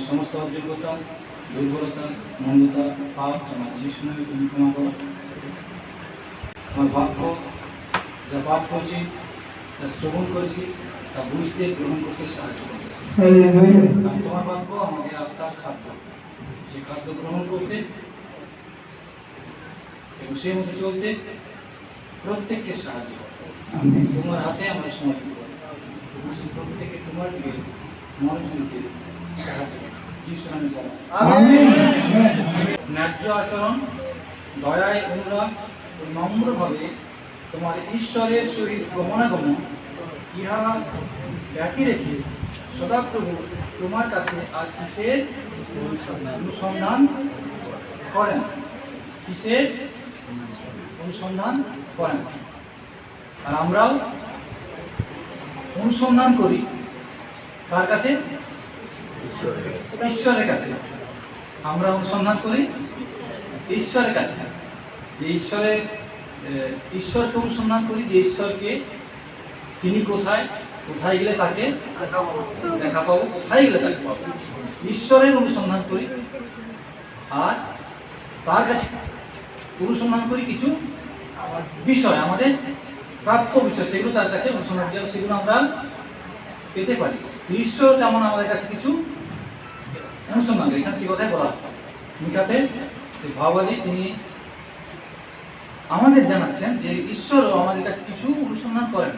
সমস্ত অযোগ্যতা দুর্বলতা মন্দতা পাপ আমার যিশু নামে তুমি ক্ষমা করো। আমার বাক্য যা পাঠ করছি যা শ্রবণ করেছি তা বুঝতে গ্রহণ করতে সাহায্য করবে। কারণ তোমার বাক্য আমাদের আত্মার খাদ্য, সেই খাদ্য গ্রহণ করতে এবং সেই মতো চলতে প্রত্যেককে সাহায্য করবে। তোমার হাতে আমরা সমর্পিত করি, প্রত্যেকে তোমার দিকে মনোযোগ দিয়ে সাহায্য করবে। ন্যায্য আচরণ, দয়ায় অনুরাগ ও নম্রভাবে তোমার ঈশ্বরের সহিত গমনাগমন ইহা ব্যতি রেখে সদাপ্রভু তোমার কাছে আর কিসের অনুসন্ধান করেন, কিসের অনুসন্ধান করেন। আর আমরাও অনুসন্ধান করি কার কাছে? ঈশ্বরের কাছে। আমরা অনুসন্ধান করি ঈশ্বরের কাছে, যে ঈশ্বরকে অনুসন্ধান করি, যে ঈশ্বরকে তিনি কোথায় কোথায় গেলে তাকে দেখা পাবো, কোথায় গেলে তাকে পাবো। ঈশ্বরের অনুসন্ধান করি আর তার কাছে অনুসন্ধান করি কিছু বিষয়, আমাদের প্রাপ্য বিষয়, সেগুলো তার কাছে অনুসন্ধান করি, সেগুলো আমরা পেতে পারি। ঈশ্বর তেমন আমাদের কাছে কিছু অনুসন্ধান করি। এখানে সে কথাই বলা হচ্ছে মিকাতে সে ভাবাদী তিনি আমাদের জানাচ্ছেন যে ঈশ্বরও আমাদের কাছে কিছু অনুসন্ধান করেন।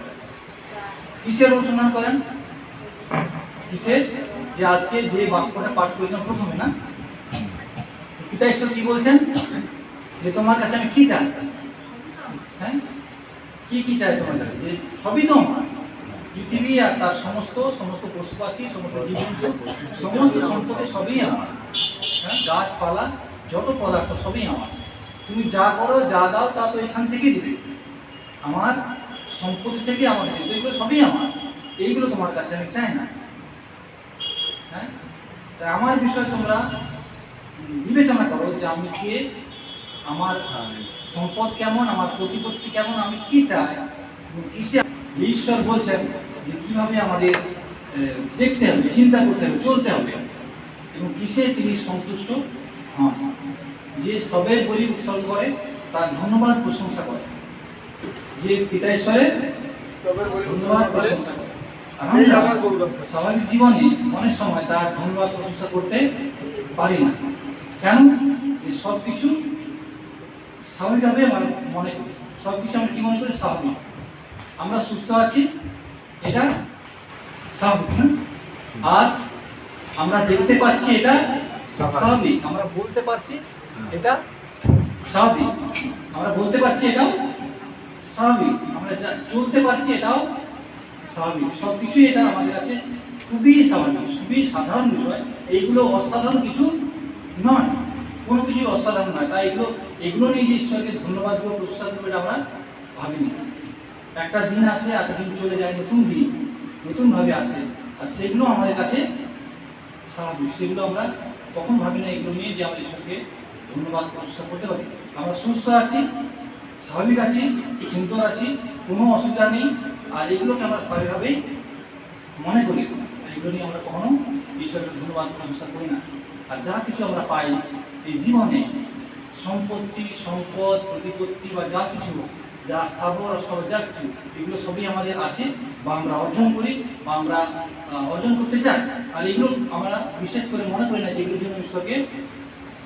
কিসের অনুসন্ধান করেন? কিসের? যে আজকে যে বাক্যটা পাঠ করেছিলাম প্রথমে, না, পিতা ঈশ্বর কি বলছেন? যে তোমার কাছে আমি কি চাই, হ্যাঁ, কি চাই তোমার কাছে? যে সবই তো আমার, পৃথিবী আর তার সমস্ত পশু পাখি, সমস্ত জীবজন্তু, সমস্ত সম্পত্তি সবই আমার, হ্যাঁ, গাছপালা যত পদার্থ সবই আমার। তুমি যা করো যা দাও তা তো এখান থেকেই দিবে, আমার সম্পত্তি থেকে আমাকে দিবে, এগুলো সবই আমার। এইগুলো তোমার কাছে আমি চাই না, হ্যাঁ। তাই আমার বিষয় তোমরা বিবেচনা করো যে আমি কে, আমার সম্পদ কেমন, আমার প্রতিপত্তি কেমন, আমি কি চাই, কিসে। ঈশ্বর বলছেন যে কীভাবে আমাদের দেখতে হবে, চিন্তা করতে হবে, চলতে হবে এবং কিসে তিনি সন্তুষ্ট হন। যে স্তবের বলি উৎসর্গ করে তার ধন্যবাদ প্রশংসা করে, যে পিতা ঈশ্বরের ধন্যবাদ প্রশংসা করে। স্বাভাবিক জীবনে অনেক সময় তার ধন্যবাদ প্রশংসা করতে পারি না। কেন? সব কিছু স্বাভাবিকভাবে আমার মনে করি, সব কিছু আমরা কী মনে করি? স্বাভাবিক। আমরা সুস্থ আছি, এটা স্বাভাবিক, না? আর আমরা দেখতে পাচ্ছি, এটা স্বাভাবিক। আমরা বলতে পারছি, এটা স্বাভাবিক। আমরা বলতে পারছি, এটাও স্বাভাবিক। আমরা চলতে পারছি, এটাও স্বাভাবিক। সব কিছুই এটা আমাদের কাছে খুবই স্বাভাবিক, খুবই সাধারণ বিষয়। এইগুলো অসাধারণ কিছু নয়, কোনো কিছুই অসাধারণ নয়। তাই এগুলো নিয়ে যে ঈশ্বরকে ধন্যবাদ দেবো, প্রশংসা দেবো, এটা আমরা ভাবিনি। একটা দিন আসে, একটা দিন চলে যায়, নতুন দিন নতুনভাবে আসে, আর সেগুলো আমাদের কাছে স্বাভাবিক। সেগুলো আমরা কখন ভাবি না এগুলো নিয়ে যে আমরা ঈশ্বরকে ধন্যবাদ প্রশংসা করতে পারি। আমরা সুস্থ আছি, স্বাভাবিক আছি, সুন্দর আছি, কোনো অসুবিধা নেই, আর এগুলোকে আমরা স্বাভাবিকভাবেই মনে করি। এগুলো নিয়ে আমরা কখনো ঈশ্বরকে ধন্যবাদ প্রশংসা করি না। আর যা কিছু আমরা পাই এই জীবনে, সম্পত্তি, সম্পদ, প্রতিপত্তি বা যা কিছু, যা স্থাবর অস্থাবর যা কিছু, এগুলো সবই আমাদের আসে বা আমরা অর্জন করি বা আমরা অর্জন করতে চাই। আর এগুলো আমরা বিশেষ করে মনে করি না যে এগুলোর জন্য ঈশ্বরকে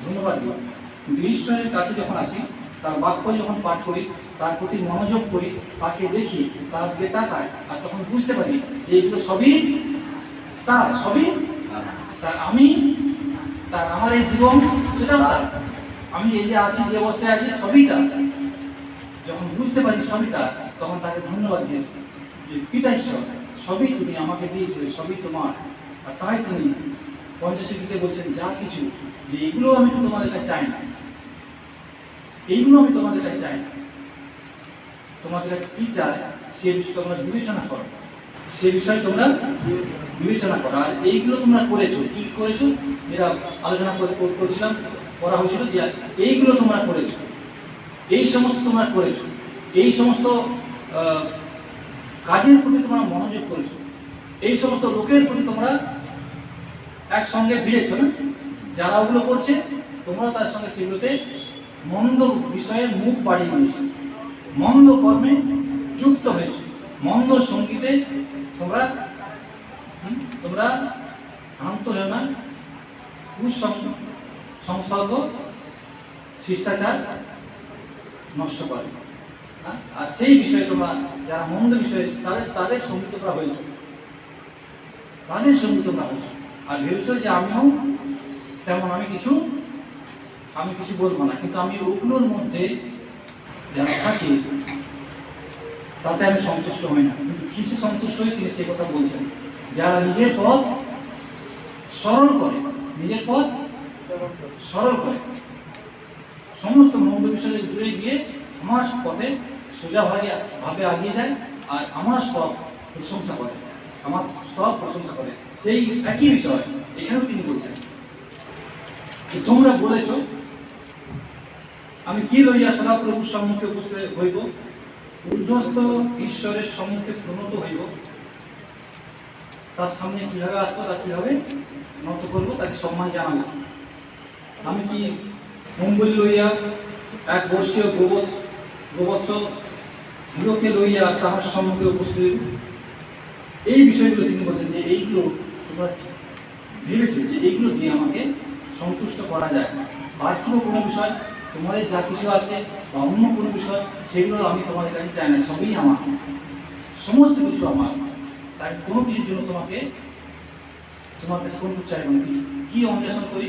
ধন্যবাদ দিই। কিন্তু ঈশ্বরের কাছে যখন আসি, তার বাক্য যখন পাঠ করি, তার প্রতি মনোযোগ করি, তাকে দেখি, তার দিকে তাকাই, আর তখন বুঝতে পারি যে এগুলো সবই তার, সবই তার। তার আমার এই জীবন সেটাও তার, আমি এই যে আছি, যে অবস্থায় আছি, সবই তার। যখন বুঝতে পারি সবই তার, তখন তাকে ধন্যবাদ দিই যে পিতা ঈশ্বর, সবই তুমি আমাকে দিয়েছিলে, সবই তোমার। আর তাই তিনি পঞ্চাশের গীতে বলছেন যা কিছু, যে এগুলো আমি তো তোমাদের কাছে চাই না, এইগুলো আমি তোমাদের কাছে চাই না, তোমাদের কাছে কি চাই সে বিষয়ে তোমরা বিবেচনা করো, সে বিষয়ে তোমরা বিবেচনা করো। আর এইগুলো তোমরা করেছো, কি করেছো, যেটা আলোচনা করছিলাম, করা হয়েছিল যে এইগুলো তোমরা করেছো, এই সমস্ত তোমরা করেছো, এই সমস্ত কাজের প্রতি তোমরা মনোযোগ করেছো, এই সমস্ত লোকের প্রতি তোমরা একসঙ্গে ভিড়েছো না, যারা ওগুলো করছে তোমরা তার সঙ্গে সেগুলোতে মন্দ বিষয়ে মুখ বাড়িয়ে নিয়েছো, মন্দ কর্মে যুক্ত হয়েছে, মন্দ সঙ্গীতে তোমরা ভ্রান্ত হও না, কুসংসর্গ শিষ্টাচার নষ্ট করে। আর সেই বিষয়ে তোমরা যারা মন্দ বিষয়ে তাদের সঙ্গী তোমরা হয়েছে, তাদের সঙ্গী তোমরা হয়েছে, আর ভেবেছ যে আমিও তেমন, আমি কিছু বলবো না, কিন্তু আমি ওগুলোর মধ্যে যারা থাকি তাতে আমি সন্তুষ্ট হই না। কিন্তু কিসে সন্তুষ্ট হই তিনি সে কথা বলছেন, যারা নিজের পথ সরল করে, নিজের পথ সরল করে, সমস্ত মন্দ বিষয়ে দূরে গিয়ে আমার পথে সোজাভাবে আগিয়ে যায়, আর আমার সব প্রশংসা করে, আমার সব প্রশংসা করে। সেই একই বিষয় এখানেও তিনি বলছেন, তোমরা বলেছ আমি কি লইয়া সদাপ্রভুর সম্মুখে উপস্থিত হইব, ঊর্ধ্বস্থ ঈশ্বরের সম্মুখে প্রণত হইব, তার সামনে কিভাবে আসবো, তার কিভাবে নত করবো, তাকে সম্মান জানাবো। আমি কি মঙ্গল লইয়া এক বর্ষীয় গোবৎস হিরোকে লইয়া তাহার সম্মুখে উপস্থিত হইব। এই বিষয়গুলো তিনি বলছেন যে এইগুলো তোমরা ভেবেছো যে এইগুলো দিয়ে আমাকে সন্তুষ্ট করা যায়, বাহ্যিক কোনো বিষয় তোমাদের যা কিছু আছে বা অন্য কোনো বিষয়, সেগুলো আমি তোমাদের কাছে চাই না, সবই আমার, সমস্ত কিছু আমার। তাই কোনো কিছুর জন্য তোমার কাছে কোনো কিছু চাইব না। কিছু কি অন্বেষণ করি,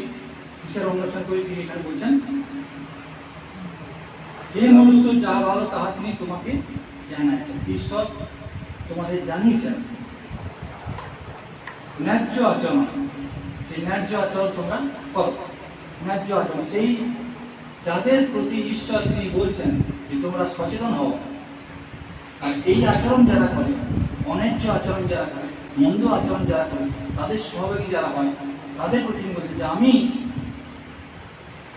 কিসের অন্বেষণ করি, তিনি এখানে বলছেন, হে মনুষ্য, যা ভালো তাহা তিনি তোমাকে জানাচ্ছেন। ঈশ্বর তোমাদের জানিয়েছেন ন্যায্য আচরণ, সেই ন্যায্য আচরণ তোমরা করো। ন্যায্য আচরণ সেই যাদের প্রতি ঈশ্বর তিনি বলছেন যে তোমরা সচেতন হও। আর এই আচরণ যারা করে, অন্যায্য আচরণ যারা করে, মন্দ আচরণ যারা করে, তাদের সহযোগী যারা হয়, তাদের প্রতি তিনি বলছেন যে আমি,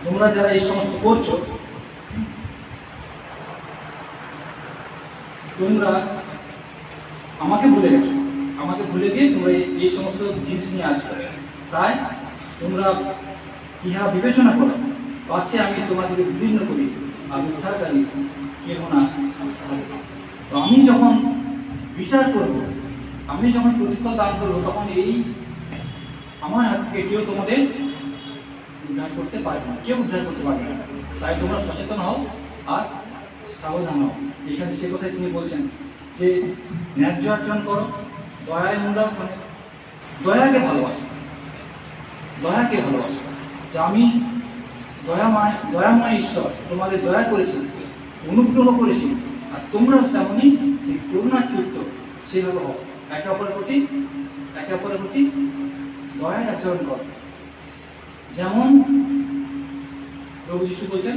তোমরা যারা এই সমস্ত করছো, তোমরা আমাকে ভুলে গেছো, আমাকে ভুলে গিয়ে তোমরা এই সমস্ত জিনিস নিয়ে আসছো। তাই তোমরা ইহা বিবেচনা করো, পাছে আমি তোমাদেরকে বিভিন্ন করি আর উদ্ধারকারী কেহ না। তো আমি যখন বিচার করব, আমি যখন প্রতিফল দান করবো, তখন এই আমার হাত থেকে কেউ তোমাদের উদ্ধার করতে পারবে না, কেউ উদ্ধার করতে পারবে না। তাই তোমরা সচেতন হও আর সাবধান হও। এখানে সে কথাই তিনি বলছেন যে ন্যায্য আচরণ করো, দয়ায় মূলক, মানে দয়াকে ভালোবাসো, দয়াকে ভালোবাসো। যে আমি দয়াময় ঈশ্বর, তোমাদের দয়া করেছি, অনুগ্রহ করেছি, আর তোমরাও তেমনই সেই করুণার চিত্ত সেভাবে হও। একে অপরের প্রতি দয়ায় আচরণ করো, যেমন প্রভু যিশু বলছেন,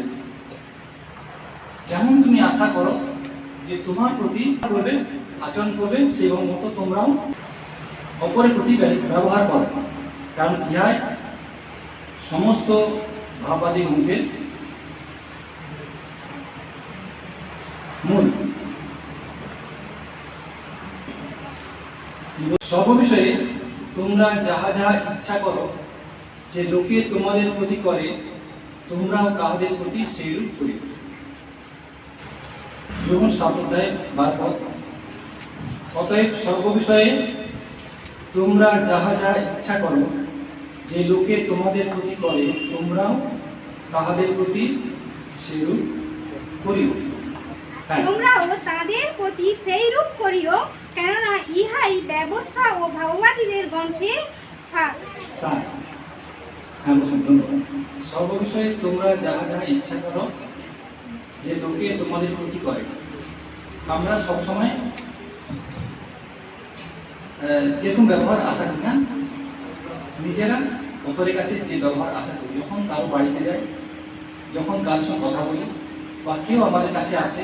যেমন তুমি আশা করো যে যে তোমার প্রতি করবে, আচরণ করবে, সেই মতো তোমরাও অপরের প্রতি ব্যবহার করো, কারণ ইহাই সমস্ত ভাবাদী গ্রন্থের মূল। সব বিষয়ে তোমরা যাহা যাহা ইচ্ছা করো যে লোকে তোমাদের প্রতি করে, তোমরাও তাহাদের প্রতি সেইরূপ করি। যখন 7 অধ্যায় 12 পদ। অতএব সর্ববিষয়ে তোমরা যাহা যাহা ইচ্ছা করো যে লোকে তোমাদের প্রতি করে, তোমরাও তাহাদের প্রতি সেইরূপ করিও। তোমরাও তাদের প্রতি সেইরূপ করিও, কেননা ইহাই ব্যবস্থা ও ভাববাদীদের গ্রন্থে সার। হ্যাঁ, ধন্যবাদ। সর্ববিষয়ে তোমরা যাহা যাহা ইচ্ছা করো যে লোকে তোমাদের প্রতি করে। আমরা সবসময় যেরকম ব্যবহার আশা করি না, নিজেরা অপরের কাছে যে ব্যবহার আশা করি, যখন কারো বাড়িতে যাই, যখন কারোর সঙ্গে কথা বলি, বা কেউ আমাদের কাছে আসে,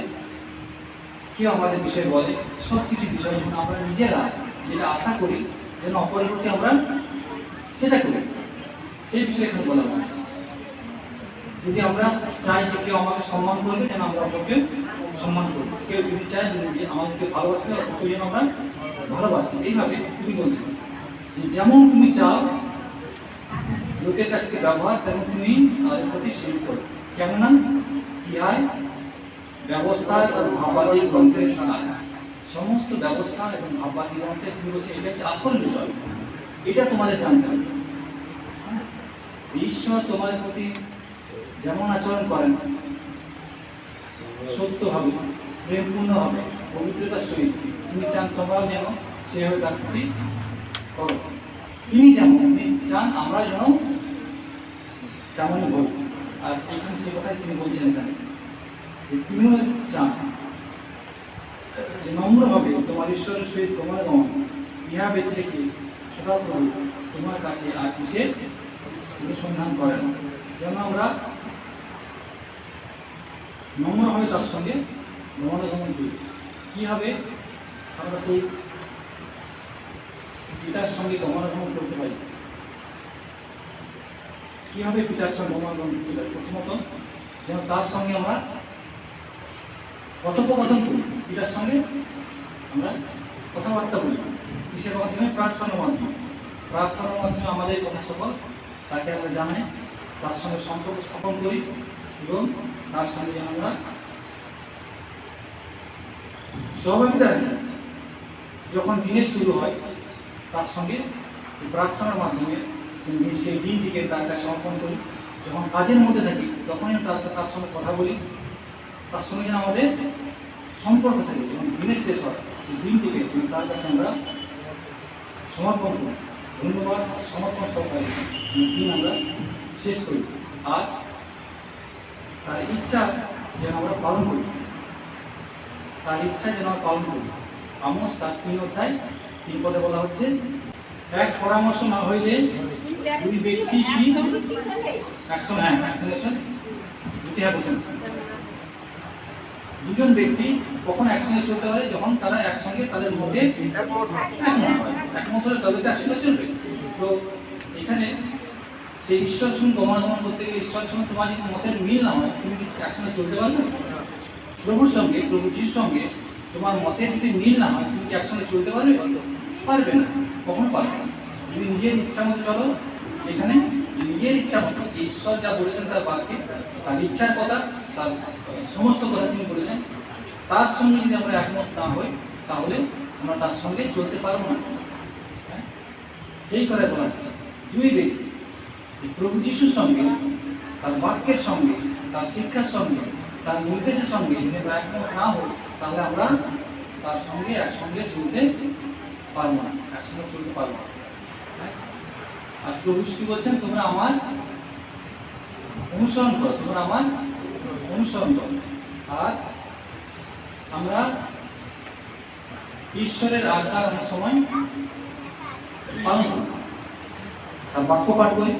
কেউ আমাদের বিষয়ে বলে, সব কিছু বিষয় যখন আমরা নিজেরা যেটা আশা করি যেন অপরের প্রতি আমরা সেটা করি, সেই বিষয়ে এখানে বলা হয়। যদি আমরা চাই যে কেউ আমাকে সম্মান করবে, যেন আমরা অপরকে সম্মান করবো। কেউ যদি চায় যে আমাদেরকে ভালোবাসলে, অপরকে যেন আমরা ভালোবাসি। এইভাবে তুমি বলছো যে যেমন তুমি চাও লোকের কাছ থেকে ব্যবহার, তেমন তুমি তাদের প্রতি সেই করো, কেননা ইহাই ব্যবস্থা আর ভাববাদী গ্রন্থের সার। সমস্ত ব্যবস্থা এবং ভাববাদী গ্রন্থের কি বলছে, এটা হচ্ছে আসল বিষয়। এটা তোমাদের জানতে হবে। ঈশ্বর তোমাদের প্রতি যেমন আচরণ করেন, সত্যভাবে, প্রেমপূর্ণভাবে, পবিত্রতার সহিত তিনি চান তোমরাও যেন সেভাবে তার প্রতি করো। তিনি যেমন চান আমরা যেন তেমনই বলি। আর এখানে সে কথাই তিনি বলছেন এখানে যে তিনিও চান যে নম্রভাবে তোমার ঈশ্বরের সহিত তোমার গমন, ইহা ব্যতিরেকে সদাপ্রভু তোমার কাছে আর কিসের অনুসন্ধান করেন, যেন আমরা নম্রভাবে তার সঙ্গে গমনাগমন করি। কী হবে, আমরা সেই পিতার সঙ্গে গমনাগমন করতে পারি। কীভাবে পিতার সঙ্গে গমনাগমন করতে পারি? প্রথমত যেন তার সঙ্গে আমরা কথোপকথন করি, পিতার সঙ্গে আমরা কথাবার্তা বলি। কিসের মাধ্যমে? প্রার্থনার মাধ্যমে। প্রার্থনার মাধ্যমে আমাদের কথা সকল তাকে আমরা জানাই, তার সঙ্গে সম্পর্ক স্থাপন করি, এবং তার সঙ্গে যেন আমরা সহভাগিতা রাখি। যখন দিনের শুরু হয়, তার সঙ্গে প্রার্থনার মাধ্যমে সেই দিনটিকে তার কাছে সমর্পণ করি। যখন কাজের মধ্যে থাকি, তখনই তার সঙ্গে কথা বলি, তার সঙ্গে যেন আমাদের সম্পর্ক থাকে। যখন দিনের শেষ হয়, সেই দিনটিকে তার কাছে আমরা সমর্পণ করি, ধন্যবাদ সমর্পণ সহকারে দিন আমরা শেষ করি। আর তার ইচ্ছা যেন আমরা পালন করি, তার ইচ্ছা যেন আমরা পালন করি। আমোস তার 3 অধ্যায় 3 পদে বলা হচ্ছে, এক পরামর্শ না হইলে দুই ব্যক্তি কি দুজন ব্যক্তি কখন একসঙ্গে চলতে পারে? যখন তারা একসঙ্গে তাদের মধ্যে একমত হলে তবে তো একসঙ্গে চলবে। তো এখানে সেই ঈশ্বরের সঙ্গে গমনাগমন করতে গেলে, ঈশ্বরের সঙ্গে তোমার যদি মতের মিল না হয়, তুমি কি একসঙ্গে চলতে পারবে? প্রভুর সঙ্গে, প্রভু যিশুর সঙ্গে তোমার মতের যদি মিল না হয়, তুমি কি একসঙ্গে চলতে পারবে? পারবে না, কখনো পারবে না। যদি নিজের ইচ্ছা মতো চলো, সেখানে নিজের ইচ্ছা মতো ঈশ্বর যা বলেছেন তার বাক্যে, তার ইচ্ছার কথা, তার সমস্ত কথা তিনি বলেছেন, তার সঙ্গে যদি আমরা একমত না হই, তাহলে আমরা তার সঙ্গে চলতে পারবো না। সেই কথাই বলা হচ্ছে, দুই ব্যক্তি প্রভু যিশুর সঙ্গে, তার বাক্যের সঙ্গে, তার শিক্ষার সঙ্গে, তার নির্দেশের সঙ্গে যদি আমরা একমত না হই, তাহলে আমরা তার সঙ্গে একসঙ্গে চলতে পারবো না, একসঙ্গে চলতে পারবো না। আর প্রভু কি বলছেন, তোমরা আমার অনুসরণ করো, তোমরা আমার অনুসরণ করো। আর আমরা ঈশ্বরের আজ্ঞা অনেক সময় পালন করি, তার বাক্য পাঠ করি,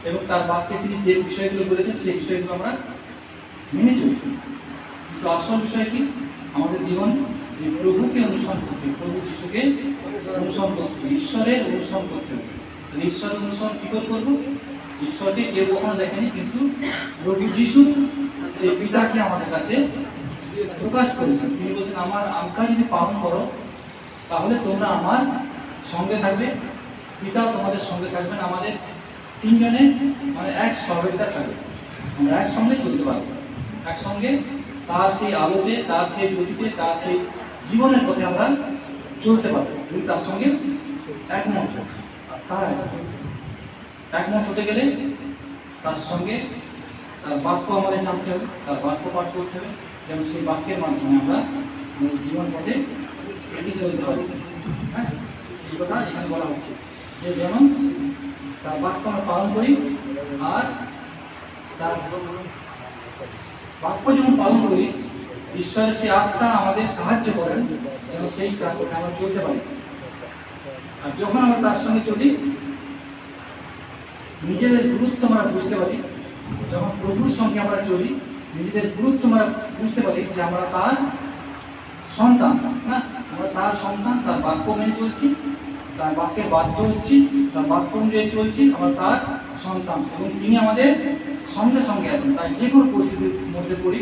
এবং তার বাক্যে তিনি যে বিষয়গুলো বলেছেন সেই বিষয়গুলো আমরা মেনে চলি। কিন্তু আসল বিষয় কি? আমাদের জীবন যে প্রভুকে অনুসরণ করতে হবে, প্রভু যিশুকে অনুসরণ করতে হবে, ঈশ্বরের অনুসরণ করতে হবে। তাহলে ঈশ্বরের অনুসরণ কী করে করবো? ঈশ্বরকে কেউ কখনো দেখেনি, কিন্তু প্রভু যিশু সেই পিতাকে আমাদের কাছে প্রকাশ করেছেন। তিনি বলছেন, আমার আজ্ঞা যদি পালন করো তাহলে তোমরা আমার সঙ্গে থাকবে, পিতাও তোমাদের সঙ্গে থাকবেন। আমাদের তিনজনে মানে এক সহযোগিতা থাকবে, আমরা একসঙ্গে চলতে পারবো, একসঙ্গে তার সেই আলোতে, তার সেই জ্যোতিতে, তার সেই জীবনের পথে আমরা চলতে পারবো যদি তার সঙ্গে একমত হই। আর তার একমত হতে গেলে তার সঙ্গে তার বাক্য আমাদের জানতে হবে, তার বাক্য পাঠ করতে হবে, যেন সেই বাক্যের মাধ্যমে আমরা জীবন পথে এগিয়ে চলতে পারি। হ্যাঁ, এই কথা এখানে বলা হচ্ছে যে যেমন তার বাক্য আমরা পালন করি, আর তার বাক্য যখন পালন করি ঈশ্বরের সেই আত্মা আমাদের সাহায্য করেন যেন সেই কাজকে আমরা চলতে পারি। আর যখন আমরা তার সঙ্গে চলি নিজেদের গুরুত্ব আমরা বুঝতে পারি, যখন প্রভুর সঙ্গে আমরা চলি নিজেদের গুরুত্ব আমরা বুঝতে পারি যে আমরা তার সন্তান, না আমরা তার সন্তান, তার বাক্য মেনে চলছি, তার বাক্যে বাধ্য হচ্ছি, তার বাক্য অনুযায়ী চলছি, আমরা তার সন্তান এবং তিনি আমাদের সঙ্গে সঙ্গে আছেন। তাই যে কোনো পরিস্থিতির মধ্যে পড়ি,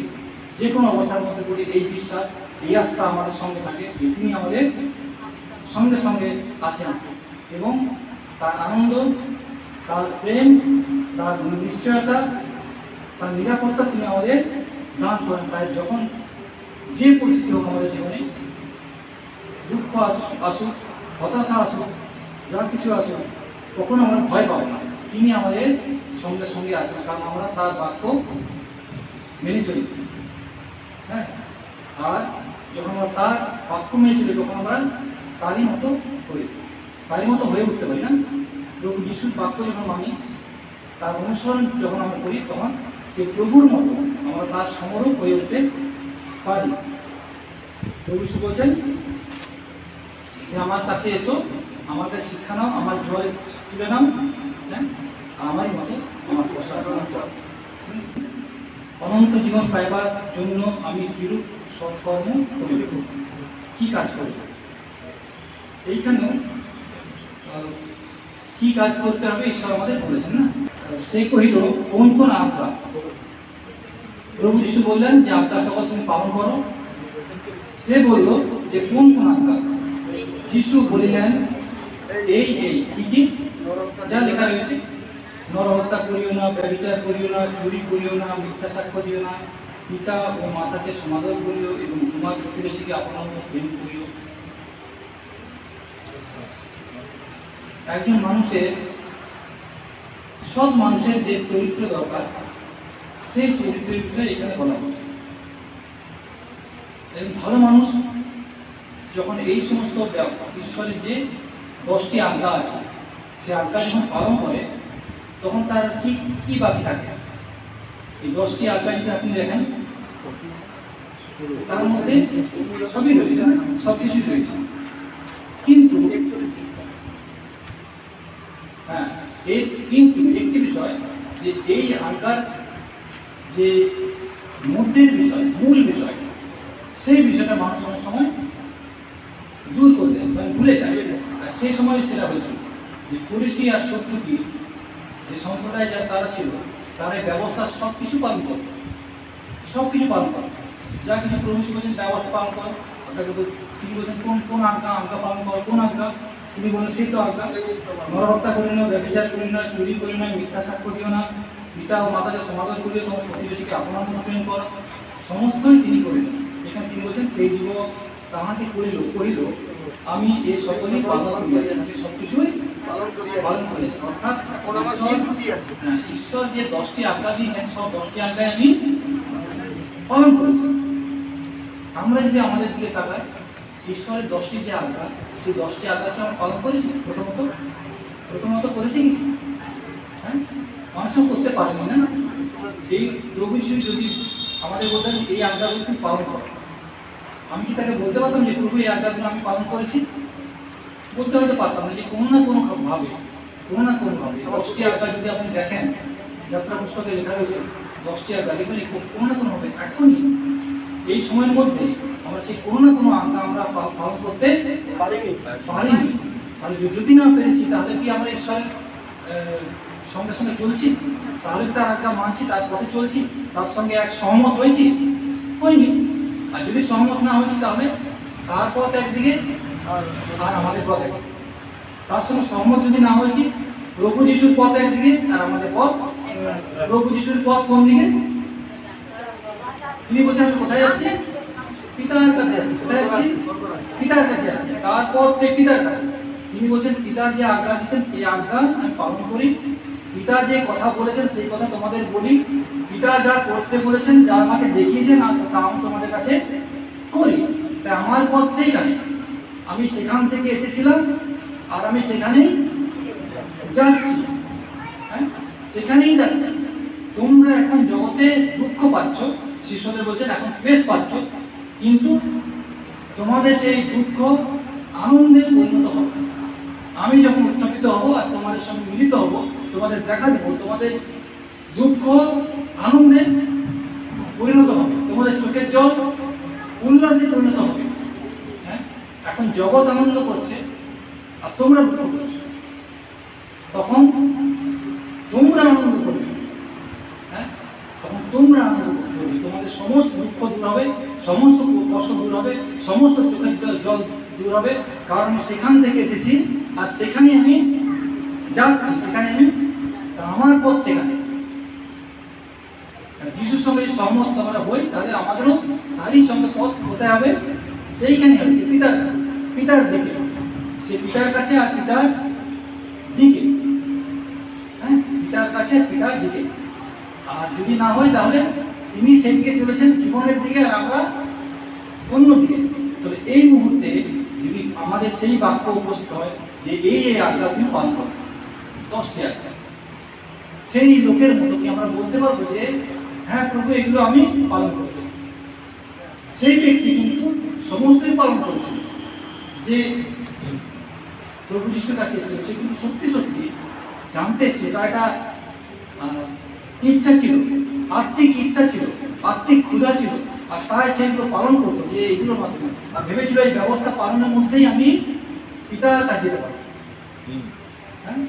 যে কোনো অবস্থার মধ্যে পড়ি, এই বিশ্বাস, এই আস্থা আমাদের সঙ্গে থাকে যে তিনি আমাদের সঙ্গে সঙ্গে আছেন এবং তার আনন্দ, তার প্রেম, তার নিশ্চয়তা, তার নিরাপত্তা তিনি আমাদের দান করেন। তাই যখন যে পরিস্থিতি হোক আমাদের জীবনে, দুঃখ আসুক, হতাশা আসুক, যা কিছু আসুক, কখনো আমরা ভয় পাবো না, তিনি আমাদের সঙ্গে সঙ্গে আছেন, কারণ আমরা তার বাক্য মেনে চলি। হ্যাঁ, আর যখন আমরা তার বাক্য মেনে চলি তখন আমরা তারই মতো করি, তারই মতো হয়ে উঠতে পারি। না, প্রভু যিশুর বাক্য যখন মানি, তার অনুসরণ যখন আমরা করি, তখন সে প্রভুর মতো আমরা তার সমরূপ হয়ে উঠতে পারি। প্রভু যিশু বলছেন যে আমার কাছে এসো, আমাকে শিক্ষা নাও, আমার জয় তুলে নাও, হ্যাঁ, আমারই মতো আমার প্রসাদ অনন্ত জীবন পাইবার জন্য আমি কিরূপ সৎকর্ম করিব, কি কাজ করব। এইখানেও কি কাজ করতে হবে ঈশ্বর আমাদের বলেছেন। না, সে কহিল কোন কোন আজ্ঞা? প্রভু যিশু বললেন যে আজ্ঞা সকল তুমি পালন করো। সে বলল যে কোন কোন আজ্ঞা? যিশু বলিলেন এই এই কি কি যা লেখা রয়েছে, নরহত্যা করিও না, ব্যভিচার করিও না, চুরি করিও না, মিথ্যা সাক্ষ্য দিও না, পিতা ও মাতাকে সমাদর করিও এবং তোমার প্রতিবেশীকে আপনার মতো প্রেম করিও। একজন মানুষের, সৎ মানুষের যে চরিত্র দরকার, সেই চরিত্রের বিষয়ে এখানে বলা হচ্ছে। ভালো মানুষ যখন এই সমস্ত ঈশ্বরের যে 10টি আজ্ঞা আছে, সে আজ্ঞা যখন পালন করে তখন তার কি কি বাকি থাকে। এই 10টি আজ্ঞা যদি আপনি দেখেন তার মধ্যে সবই রয়েছে, সব কিছুই রয়েছে, কিন্তু হ্যাঁ, কিন্তু একটি বিষয় যে এই আজ্ঞার যে মধ্যের বিষয়, মূল বিষয়, সেই বিষয়টা মানুষ অনেক সময় দূর করে দেয়, মানে ভুলে যায়। আর সেই সময় সেটা হয়েছিল যে ফরিসি আর সদ্দুকি যে সম্প্রদায় যা তারা ছিল, তারা এই ব্যবস্থা সব কিছু পালন করত, সব কিছু পালন করত, যা কিছু প্রভু বলছেন ব্যবস্থা পালন করো। আপনাকে তিনি বলছেন কোন কোন আজ্ঞা? আজ্ঞা পালন করো। কোন আজ্ঞা? তিনি বলেন সেই তো আজ্ঞা, নরহত্যা করি না, ব্যভিচার করি না, চুরি করি না, মিথ্যা সাক্ষ্য দিও না, পিতা ও মাতাকে সমাদর করিও, তোমার প্রতিবেশীকে আপনার মতো প্রেম করো। সমস্তই তিনি করেছেন। এখানে তিনি বলছেন সেই যুবক তাহাকে কহিল আমি এই সকলেই পালন করিয়াছি, আমি সব কিছুই পালন করেছি। অর্থাৎ ঈশ্বর যে 10টি আজ্ঞা দিয়েছেন, সব 10টি আজ্ঞায় আমি পালন করেছি। আমরা যদি আমাদের দিকে তাকাই, ঈশ্বরের 10টি যে আজ্ঞা, সেই 10টি আজ্ঞাকে আমরা পালন করেছি। প্রথমত করেছি কি? হ্যাঁ, মানুষ করতে পারেনি। না, এই প্রভু যিশু যদি আমাদের বলতেন এই আজ্ঞাগুলো তুমি পালন করো, আমি কি তাকে বলতে পারতাম যে প্রভু এই আজ্ঞাগুলো আমি পালন করেছি? বলতে হয়তো পারতাম না, যে কোনো না কোনোভাবে 10টি আজ্ঞা যদি আপনি দেখেন, যাত্রা পুস্তকে লেখা রয়েছে 10টি আজ্ঞা, দেখবেন কোনো না কোনোভাবে এখনই এই সময়ের মধ্যে আমরা সেই কোনো না কোনো আজ্ঞা আমরা পালন করতে পারিনি। তাহলে যদি না পেরেছি তাহলে কি আমরা ঈশ্বরের সঙ্গে সঙ্গে চলছি? তাহলে তার আজ্ঞা মানছি, তার পথে চলছি, তার সঙ্গে এক সহমত হয়েছি? হয়নি। আর যদি সহমত না হয়েছি তাহলে তার পথ একদিকে আর আমাদের পথ একদিকে। তার সঙ্গে সহমত যদি না হয়েছি, প্রভু যিশুর পথ একদিকে আর আমাদের পথ, প্রভু যিশুর পথ কোন দিকে? তিনি বলছেন আমি কোথায় যাচ্ছি? পিতার কাছে যাচ্ছি। কোথায় যাচ্ছি? পিতার কাছে যাচ্ছি। তার পথ সেই পিতার কাছে। তিনি বলছেন পিতা যে আজ্ঞা দিচ্ছেন সেই আজ্ঞা আমি পালন করি, পিতা যে কথা বলেছেন সেই কথা তোমাদের বলি, পিতা যা করতে বলেছেন, যা আমাকে দেখিয়েছেন তা আমি তোমাদের কাছে করি। তাই আমার পথ সেইখানে, আমি সেখান থেকে এসেছিলাম আর আমি সেখানেই যাচ্ছি। হ্যাঁ, সেখানেই যাচ্ছি। তোমরা এখন জগতে দুঃখ পাচ্ছ, শিষ্যদের বলছেন এখন ক্লেশ পাচ্ছ, কিন্তু তোমাদের সেই দুঃখ আনন্দের পরিণত হবে। আমি যখন উত্থাপিত হব আর তোমাদের সঙ্গে মিলিত হব, তোমাদের দেখা দেবো, তোমাদের দুঃখ আনন্দে পরিণত হবে, তোমাদের চোখের জল উল্লাসে পরিণত হবে। হ্যাঁ, এখন জগৎ আনন্দ করছে আর তোমরা দুঃখ করছো, তখন তোমরা আনন্দ করবে। হ্যাঁ, তখন তোমরা আনন্দ করবে, তোমাদের সমস্ত দুঃখ দূর হবে, সমস্ত কষ্ট দূর হবে, সমস্ত চোখের জল দূর হবে, কারণ আমি সেখান থেকে এসেছি আর সেখানে আমি যাচ্ছি, সেখানে আমি আমার পথ সেখানে। যিশুর সঙ্গে সহমত আমরা হই তাহলে আমাদেরও তারই সঙ্গে পথ হতে হবে, সেইখানে হচ্ছে পিতার কাছে, পিতার দিকে, সে পিতার কাছে আর পিতার দিকে। হ্যাঁ, পিতার কাছে পিতার দিকে। আর যদি না হয় তাহলে তিনি সেদিকে চলেছেন জীবনের দিকে আর আমরা অন্য দিকে। তাহলে এই মুহূর্তে যদি আমাদের সেই বাক্য উপস্থিত হয় যে এই আজ্ঞা তুমি পালন করো, 10টি আজ্ঞা, সেই লোকের মতো কি আমরা বলতে পারবো যে হ্যাঁ প্রভু এগুলো আমি পালন করেছি? সেই ব্যক্তি কিন্তু সমস্তই পালন করেছিল। যে প্রভু যিশুর কাছে এসেছিল সে কিন্তু সত্যি সত্যি জানতে এসেছিল, তার একটা ইচ্ছা ছিল, আত্মিক ইচ্ছা ছিল, আত্মিক ক্ষুধা ছিল, আর তাই সেগুলো পালন করতো যে এগুলোর মাধ্যমে, আর ভেবেছিল এই ব্যবস্থা পালনের মধ্যেই আমি পিতার কাছে যেতে পারবো। হ্যাঁ,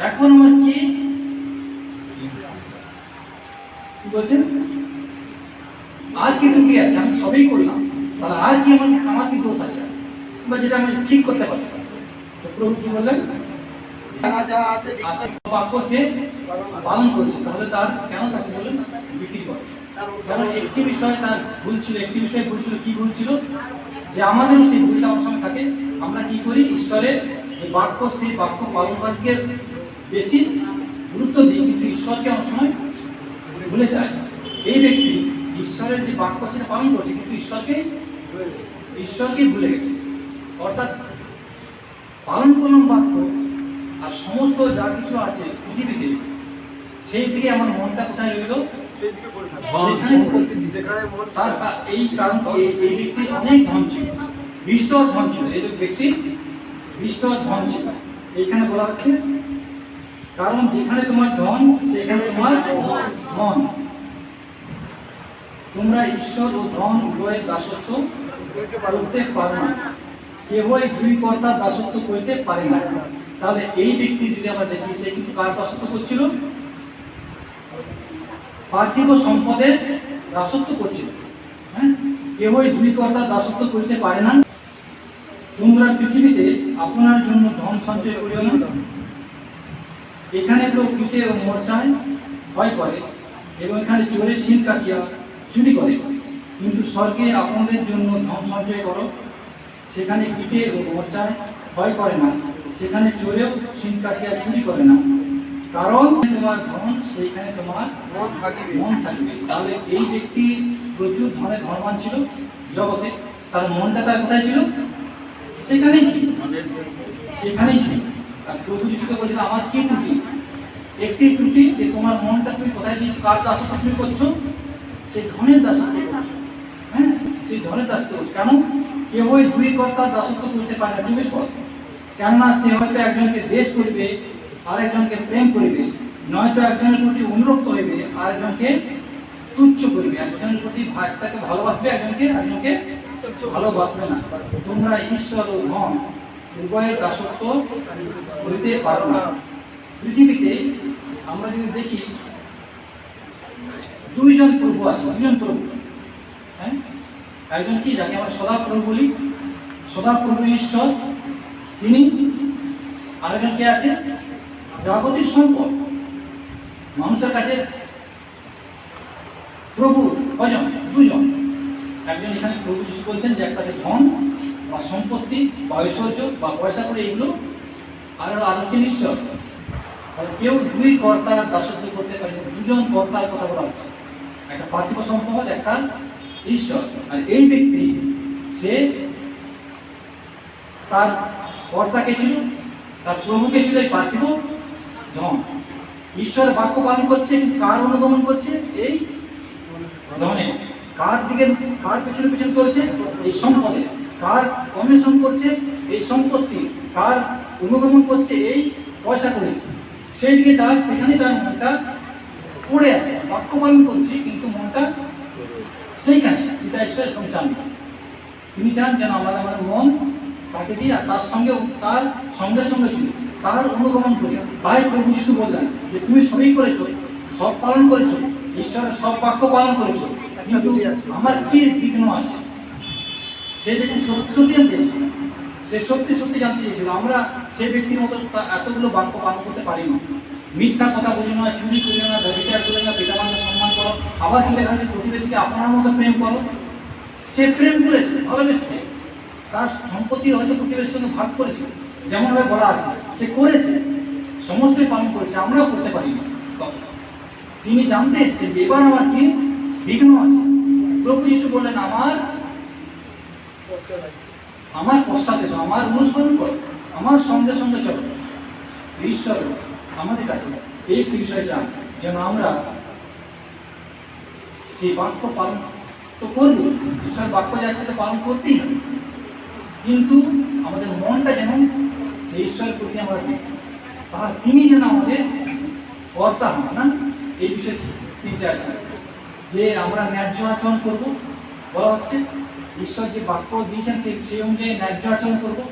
এখন আমার কি বলছেন? আর কি ত্রুটি আছে? আমি সবই করলাম, তাহলে আর কি আমার কি দোষ আছে বা যেটা আমি ঠিক করতে পারি? তো প্রভু কি বললেন? বাক্য সে পালন করেছে, তাহলে তার কেন তাকে বললেন বিক্রি করে? কারণ একটি বিষয়ে তার ভুল ছিল, একটি বিষয়ে ভুল ছিল। কি ভুল ছিল? যে আমাদেরও সেই ভুলটা আমার সঙ্গে থাকে। আমরা কি করি? ঈশ্বরের যে বাক্য সেই বাক্য পালন করতে বেশি গুরুত্ব দিই, কিন্তু ঈশ্বরকে অনেক সময় ভুলে যায়। এই ব্যক্তি ঈশ্বরের যে বাক্য সেটা পালন করছে, কিন্তু ঈশ্বরকে ভুলে গেছে। অর্থাৎ পালন করলাম বাক্য আর সমস্ত যা কিছু আছে পৃথিবীতে, সেই দিকে আমার মনটা কোথায় রইল? এই কারণ এই ব্যক্তির অনেক ধন ছিল, বিস্তর ধন ছিল। এই ব্যক্তির বিস্তর ধন ছিল। এইখানে বলা হচ্ছে কারণ যেখানে তোমার ধন সেখানে তোমার মন। তোমরা ঈশ্বর ও ধন উভয়ের দাসত্ব করতে পারো না, কেহই দুই কর্তার দাসত্ব করতে পারে না। তাহলে এই ব্যক্তি যদি আমরা দেখি, সে কিন্তু কার দাসত্ব করছিল? পার্থিব সম্পদের দাসত্ব করছিল। হ্যাঁ, কেহই দুই কর্তার দাসত্ব করতে পারে না। তোমরা পৃথিবীতে আপনার জন্য ধন সঞ্চয় করিও না, এখানে তো কীটে ও মরচায় ভয় করে এবং এখানে চোরে শিল কাটিয়া চুরি করে, কিন্তু স্বর্গে আপনাদের জন্য ধন সঞ্চয় করো, সেখানে কীটে ও মরচায় ভয় করে না, সেখানে চোরেও শিল কাটিয়া চুরি করে না, কারণ তোমার ধন সেইখানে তোমার মন থাকবে। তাহলে এই ব্যক্তি প্রচুর ধনে ধনবান ছিল জগতে, তার মনটা তার কোথায় ছিল? সেখানেই ছিল, সেখানেই ছিল। আর প্রভু যিশুকে বলছিল আমার কি ত্রুটি? একটি ত্রুটি যে তোমার মনটা তুমি কোথায় দিয়েছো, কার দাসত্ব তুমি করছো? সেই ধনের দাসত্ব করছো। হ্যাঁ, সেই ধনের দাসত্ব করছো। কেন? কেউ ওই দুই কর্তার দাসত্ব করতে পারে না। 24 পদ। কেননা সে হয়তো একজনকে দেশ করিবে, আরেকজনকে প্রেম করিবে, নয়তো একজনের প্রতি অনুরক্ত হইবে, আরেকজনকে তুচ্ছ করিবে। একজনের প্রতি একটাকে ভালোবাসবে, একজনকে ভালোবাসবে না। তোমরা ঈশ্বর ও ধন উভয়ের দাসত্ব করিতে পারো না। পৃথিবীতে আমরা যদি দেখি দুইজন প্রভু আছে, দুজন প্রভু। হ্যাঁ, একজন কি, যাকে আমরা সদাপ্রভু বলি, সদাপ্রভু ঈশ্বর তিনি। আরেকজন কে আছে, জাগতিক সম্পদ। মানুষের কাছে প্রভু কজন? দুজন। একজন এখানে প্রভু যিশু বলছেন যে একটা ধন বা সম্পত্তি বা ঐশ্বর্য বা পয়সা করে এগুলো, আর হচ্ছেন ঈশ্বর। কেউ দুই কর্তার দাসত্ব করতে পারে, দুজন কর্তার কথা বলা হচ্ছে, একটা পার্থিব সম্পদ, একটা ঈশ্বর। আর এই ব্যক্তি সে তার কর্তাকে ছিল, তার প্রভুকে ছিল এই পার্থিব ধন। ঈশ্বরের বাক্য পালন করছে, কিন্তু কার অনুগমন করছে? এই ধনে। কার দিকে, কার পেছনে পেছনে চলছে? এই সম্পদে। কার কমিশন করছে? এই সম্পত্তি। কার অনুগমন করছে? এই পয়সা করে। সেই দিকে তার, সেখানে তার মনটা পড়ে আছে। বাক্য পালন করছে কিন্তু মনটা সেইখানে। পিতা ঈশ্বর এরকম চান না। তিনি চান যেন আমাদের মন তাকে দিয়ে, আর তার সঙ্গে, তার সঙ্গে সঙ্গে ছিল, তার অনুগমন করি। তাই প্রভু যিশু বললেন যে তুমি সবই করেছো, সব পালন করেছো, ঈশ্বরের সব বাক্য পালন করেছো, কিন্তু আমার কি বিঘ্ন আছে? সে ব্যক্তি সত্যি সত্যি জানতে চেয়েছিল, সে সত্যি সত্যি জানতে চেয়েছিল। আমরা সে ব্যক্তির মতো এতগুলো বাক্য পালন করতে পারি না। মিথ্যা কথা বলি না, চুরি করি না, ব্যবচার করি না, পিতা মাতাকে সম্মান করো, আবার কিন্তু দেখা যাচ্ছে প্রতিবেশীকে আপনার মতো প্রেম করো। সে প্রেম করেছে, ভালোবেসেছে, তার সম্পত্তি হয়তো প্রতিবেশীর সঙ্গে ভাগ করেছে, যেমনভাবে বলা আছে সে করেছে, সমস্তই পালন করেছে। আমরাও করতে পারি না। তিনি জানতে এসেছেন যে এবার আমার কি বিঘ্ন আছে। প্রভু যিশু বললেন আমার পশ্চাতে এসো, আমার অনুসরণ করো, আমার সঙ্গে সঙ্গে চলো। ঈশ্বর আমাদের কাছে এই বিষয় চান যেন আমরা সেই বাক্য পালন তো করবো, ঈশ্বর বাক্য যার সাথে পালন করতেই হবে, কিন্তু আমাদের মনটা যেন সেই ঈশ্বরের প্রতি আমরা দিই, তার তিনি যেন আমাদের কর্তা হন না। এই বিষয়ে তিনি চাইছেন যে আমরা ন্যায্য আচরণ করবো। বলা হচ্ছে ঈশ্বর যে বাক্য দিয়েছেন সেই অনুযায়ী ন্যায্য আচরণ করবো,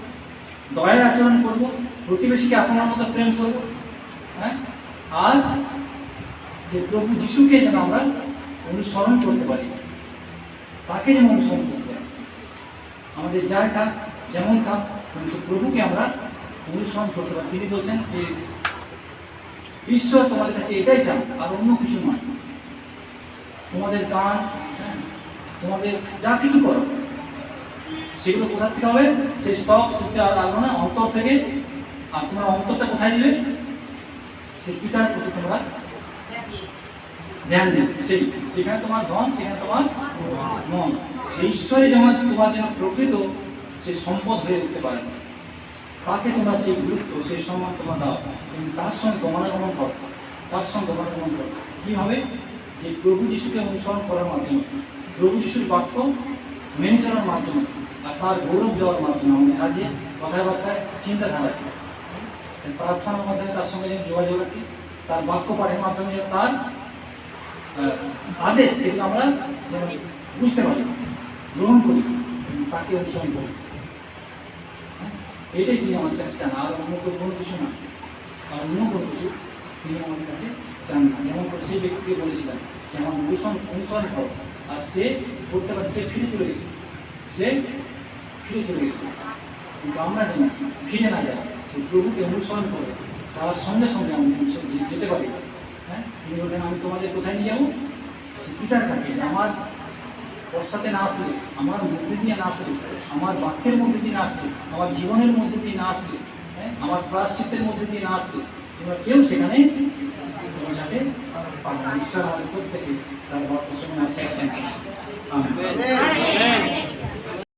দয়ার আচরণ করবো, প্রতিবেশীকে আপনার মতো প্রেম করবো। হ্যাঁ, আর যে প্রভু যিশুকে যেন আমরা অনুসরণ করতে পারি, তাকে যেন অনুসরণ করতে পারি। আমাদের যাই থাক, যেমন থাক, কিন্তু প্রভুকে আমরা অনুসরণ করতে পারি। তিনি বলছেন যে ঈশ্বর তোমাদের কাছে এটাই চান, আর অন্য কিছু নয়। তোমাদের গান, তোমাদের যা কিছু করো, সেগুলো কোথা থেকে হবে? সেই স্তব সত্যি আলোনা অন্তর থেকে। আর তোমরা অন্তরটা কোথায় দিলে? সেই পিতার প্রতি তোমরা ধ্যান দেবে। সেখানে তোমার ধন, সেখানে তোমার মন। সেই ঈশ্বরে যেমন তোমার যেন প্রকৃত সে সম্পদ হয়ে উঠতে পারে, তাকে তোমরা সেই গুরুত্ব, সেই সম্মান তোমরা দাও, কিন্তু তার সঙ্গে গমনাগমন করো, তার সঙ্গে গমনাগমন করো। কী হবে? যে প্রভু যিশুকে অনুসরণ করার মাধ্যমে, প্রভু যিশুর বাক্য মেনে চলার মাধ্যমে, আর তার গৌরব দেওয়ার মাধ্যমে, আমাদের কাজে, কথাবার্তায়, চিন্তাধারায়, প্রার্থনার মাধ্যমে তার সঙ্গে যেন যোগাযোগ রাখি, তার বাক্য পাঠের মাধ্যমে যেন তার আদেশ সেগুলো আমরা যেন বুঝতে পারি, গ্রহণ করি, তাকে অনুসরণ করি। এটাই তিনি আমাদের কাছে চান, আর অন্য কোনো কিছু না। আর অন্য কোনো কিছু তিনি আমাদের কাছে চান না। যেমন সেই ব্যক্তিকে বলেছিলেন যে আমার অনুসরণ করো, আর সে করতে পারে, সে ফিরে চলে গেছে, কিন্তু আমরা যেন ফিরে না যাই, সেই প্রভুকে অনুসরণ করে তার সঙ্গে সঙ্গে আমি যেতে পারি। হ্যাঁ, তিনি বলছেন আমি তোমাদের কোথায় নিয়ে যাবো? সে পিতার কাছে। আমার পশ্চাতে না আসলে, আমার মধ্যে দিয়ে না আসলে, আমার বাক্যের মধ্যে দিয়ে না আসলে, আমার জীবনের মধ্যে দিয়ে না আসলে, হ্যাঁ, আমার প্রায়শ্চিত্তের মধ্যে দিয়ে না আসলে, তোমরা কেউ সেখানে পৌঁছাতে পারবে না। ঈশ্বর আমাদের প্রত্যেকে তার বাক্যের সঙ্গে আসে।